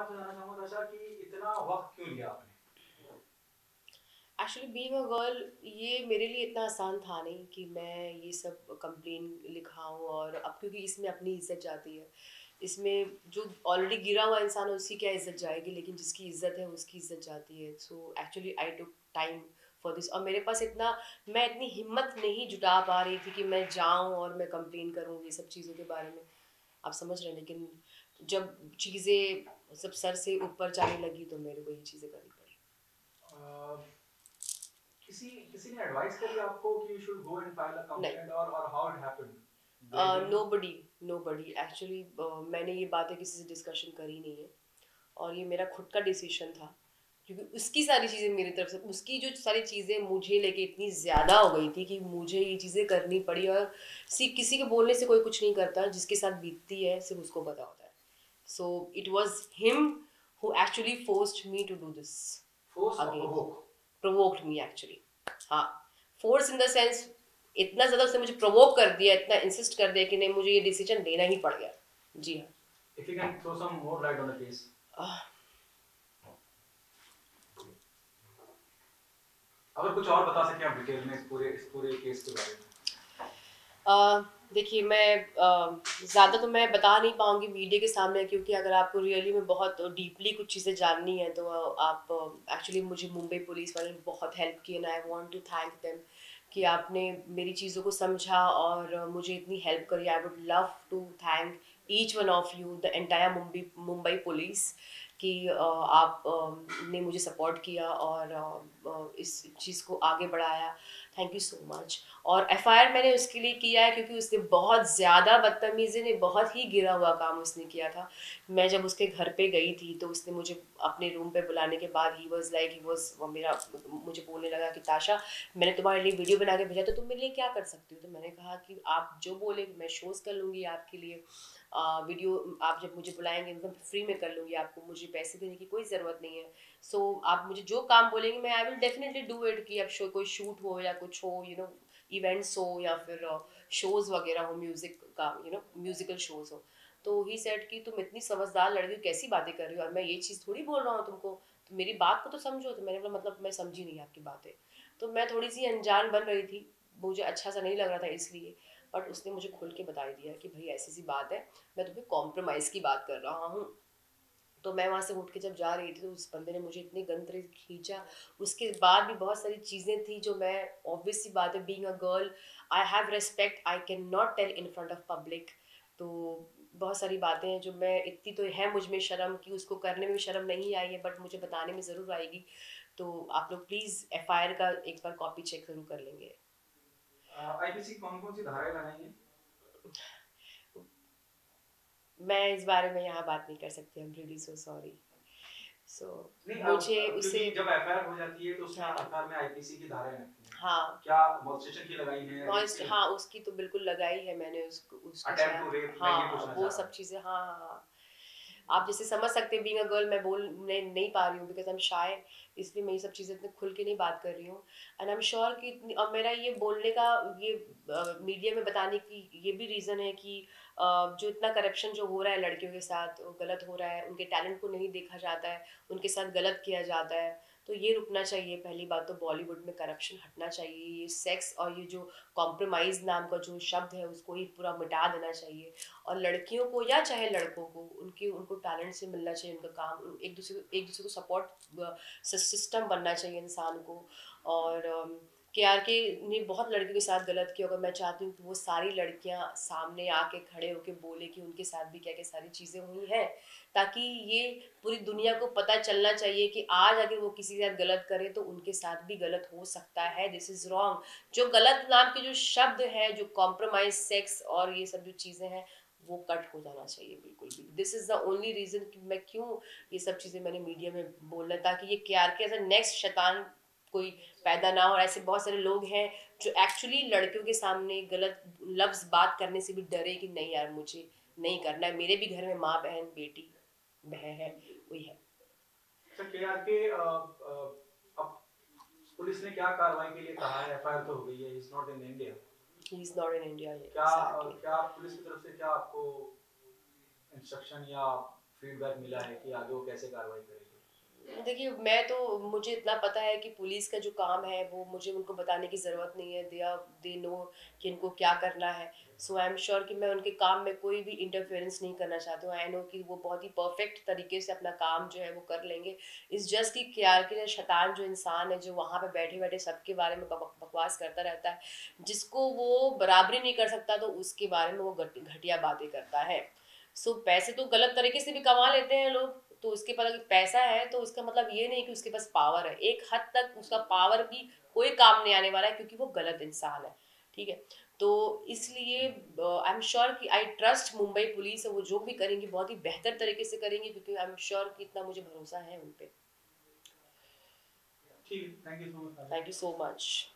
आपसे जानना चाहूँगा ताशा कि इतना वक़्त क्यों लिया आपने? एक्चुअली बीइंग अ गर्ल ये मेरे लिए इतना आसान था नहीं कि मैं ये सब कंप्लेन लिखाऊं। और अब क्योंकि इसमें अपनी इज्जत जाती है, इसमें जो ऑलरेडी गिरा हुआ इंसान है उसकी क्या इज्जत जाएगी, लेकिन जिसकी इज्जत है उसकी इज्जत जाती है। So actually I took time for this. और मेरे पास इतना, मैं इतनी हिम्मत नहीं जुटा पा रही थी कि मैं जाऊं और मैं कंप्लेन करूं ये सब चीज़ों के बारे में। आप समझ रहे हैं, लेकिन जब चीज़ें सब सर से ऊपर जाने लगी तो मेरे को ये चीज़ें करनी पड़ी। अ, किसी किसी ने एडवाइस करी आपको कि you should go and file a नहीं, कंप्लेंट और how it happened? They didn't nobody, nobody actually. मैंने ये बातें किसी से डिस्कशन करी नहीं है, और ये मेरा खुद का डिसीजन था। क्योंकि उसकी सारी चीज़ें मेरी तरफ से, उसकी जो सारी चीज़ें मुझे लेके इतनी ज़्यादा हो गई थी कि मुझे ये चीज़ें करनी पड़ी। और किसी के बोलने से कोई कुछ नहीं करता, जिसके साथ बीतती है सिर्फ उसको पता होता है। So it was him who actually forced me to do this force और again, provoke? Provoked me actually. हाँ, फोर्स इन द सेंस, इतना ज़्यादा उसने मुझे प्रोवोक कर दिया, इतना इंसिस्ट कर दिया कि नहीं, मुझे ये डिसीजन लेना ही पड़ गया। जी if you can throw some more light on the case. हाँ। अगर कुछ और बता सकें आप डिटेल में इस पूरे केस के बारे में। देखिए, मैं ज़्यादा तो मैं बता नहीं पाऊँगी मीडिया के सामने, क्योंकि अगर आपको रियली में बहुत डीपली कुछ चीज़ें जाननी है तो आप एक्चुअली, मुझे मुंबई पुलिस वाले ने बहुत हेल्प की, and I want to thank them कि आपने मेरी चीज़ों को समझा और मुझे इतनी हेल्प करी। I would love to thank each one of you, the entire Mumbai Mumbai police, कि आप ने मुझे सपोर्ट किया और इस चीज़ को आगे बढ़ाया। Thank you so much. और एफआईआर मैंने उसके लिए किया है क्योंकि उसने बहुत ज़्यादा बदतमीजी ने, बहुत ही गिरा हुआ काम उसने किया था। मैं जब उसके घर पे गई थी तो उसने मुझे अपने रूम पे बुलाने के बाद ही वाज मेरा, मुझे बोलने लगा कि ताशा, मैंने तुम्हारे लिए वीडियो बना के भेजा, तो तुम मेरे लिए क्या कर सकती हो? तो मैंने कहा कि आप जो बोले मैं शोज़ कर लूँगी आपके लिए। वीडियो आप जब मुझे बुलाएंगे मैं फ्री में कर लूँगी, आपको मुझे पैसे देने की कोई ज़रूरत नहीं है। सो आप मुझे जो काम बोलेंगे मैं I will definitely do it, कि अब शो कोई शूट हो या कुछ हो, इवेंट्स हो या फिर शोज वगैरह हो, म्यूजिक का, म्यूजिकल शोज हो। तो ही सेड कि तुम इतनी समझदार लड़की हो, कैसी बातें कर रही हो, और मैं ये चीज़ थोड़ी बोल रहा हूँ तुमको, तो मेरी बात को तो समझो। तो मैंने बोला, मतलब मैं समझी नहीं आपकी बातें। तो मैं थोड़ी सी अनजान बन रही थी, मुझे अच्छा सा नहीं लग रहा था इसलिए। बट उसने मुझे खुल के बता दिया कि भाई ऐसी सी बात है, मैं तुम्हें कॉम्प्रोमाइज़ की बात कर रहा हूँ। तो मैं वहाँ से उठ के जब जा रही थी तो उस बंदे ने मुझे इतनी गंद तरीके से खींचा। उसके बाद भी बहुत सारी चीज़ें थी जो मैं, ऑब्वियस सी बात है, being a girl I have respect, I can not tell in front of public. तो बहुत सारी बातें हैं जो मैं, इतनी तो है मुझ में शर्म कि उसको करने में शर्म नहीं आई है, बट मुझे बताने में ज़रूर आएगी। तो आप लोग प्लीज़ एफआईआर का एक बार कॉपी चेक ज़रूर कर लेंगे। आईपीसी कौन-कौन सी धाराएँ लगाई हैं? मैं इस बारे में यहाँ बात नहीं कर सकती, I am really so sorry. So नहीं, मुझे उसे, क्योंकि जब एफआईआर हो जाती है तो उसमें हाँ, एफआईआर में आईपीसी की धाराएँ लगती हैं। हाँ, क्या मोलेस्टेशन की लगाई हैं या रेप मॉइस्ट, की हाँ, लगाई हैं? उसकी तो बिल्कुल लगाई है मैंने, उसको उसके अटेम्प्ट टू साथ। रेप मैं ये हाँ, पूछना वो चाह रहा सब हूँ। चीज़ें, हाँ, हाँ, हाँ। आप जैसे समझ सकते हैं, बीइंग अ गर्ल मैं बोल नहीं पा रही हूँ बिकॉज आई एम शाय, इसलिए मैं ये सब चीज़ें इतने खुल के नहीं बात कर रही हूँ। एंड आई एम श्योर कि और मेरा ये बोलने का, ये मीडिया में बताने की ये भी रीज़न है कि जो इतना करप्शन जो हो रहा है लड़कियों के साथ, वो गलत हो रहा है, उनके टैलेंट को नहीं देखा जाता है, उनके साथ गलत किया जाता है। तो ये रुकना चाहिए। पहली बात तो बॉलीवुड में करप्शन हटना चाहिए, ये सेक्स और ये जो कॉम्प्रोमाइज़ नाम का जो शब्द है उसको ही पूरा मिटा देना चाहिए। और लड़कियों को या चाहे लड़कों को, उनके उनको टैलेंट से मिलना चाहिए उनका काम, एक दूसरे को सपोर्ट सिस्टम बनना चाहिए इंसान को। और केआरके ने बहुत लड़कियों के साथ गलत किया होगा, मैं चाहती हूँ कि वो सारी लड़कियां सामने आके खड़े होके बोले कि उनके साथ भी क्या क्या सारी चीज़ें हुई हैं, ताकि ये पूरी दुनिया को पता चलना चाहिए कि आज अगर वो किसी के साथ गलत करे तो उनके साथ भी गलत हो सकता है। This is wrong. जो गलत नाम के जो शब्द है, जो कॉम्प्रोमाइज सेक्स और ये सब जो चीज़ें हैं, वो कट हो जाना चाहिए बिल्कुल भी। This is the only reason कि मैं क्यों ये सब चीज़ें मैंने मीडिया में बोलना, ताकि ये केआरके एज अ नेक्स्ट शैतान कोई पैदा ना हो। और ऐसे बहुत सारे लोग हैं जो एक्चुअली लड़कियों के सामने गलत लफ्ज़ बात करने से भी डरे कि नहीं यार, मुझे नहीं करना है, मेरे भी घर में माँ बहन बेटी बहन है, कोई है। अच्छा, केआरके अब पुलिस ने क्या कार्रवाई के लिए कहा है? एफआईआर तो हो गई है, he is not in India. He is not in India, क्या एग्जैक्टली। क्या पुलिस की तरफ से क्या आपको इंस्ट्रक्शन या फीडबैक मिला है कि आगे वो कैसे कार्रवाई करेंगे? देखिए, मुझे इतना पता है कि पुलिस का जो काम है वो मुझे उनको बताने की ज़रूरत नहीं है। दे नो कि इनको क्या करना है। सो आई एम श्योर कि मैं उनके काम में कोई भी इंटरफेरेंस नहीं करना चाहती हूँ। आई नो कि वो बहुत ही परफेक्ट तरीके से अपना काम जो है वो कर लेंगे। इट्स जस्ट कि केआरके जैसा शैतान जो इंसान है, जो वहाँ पे बैठे-बैठे सबके बारे में बकवास करता रहता है, जिसको वो बराबरी नहीं कर सकता तो उसके बारे में वो घटिया बातें करता है। सो पैसे तो गलत तरीके से भी कमा लेते हैं लोग, तो उसके पास अगर पैसा है तो उसका मतलब ये नहीं कि उसके पास पावर है। एक हद तक उसका पावर भी कोई काम नहीं आने वाला है, क्योंकि वो गलत इंसान है। ठीक है? तो इसलिए आई एम श्योर कि आई ट्रस्ट मुंबई पुलिस, वो जो भी करेंगी बहुत ही बेहतर तरीके से करेंगी, क्योंकि आई एम श्योर कि इतना मुझे भरोसा है उन पे। ठीक, thank you so much. Thank you so much.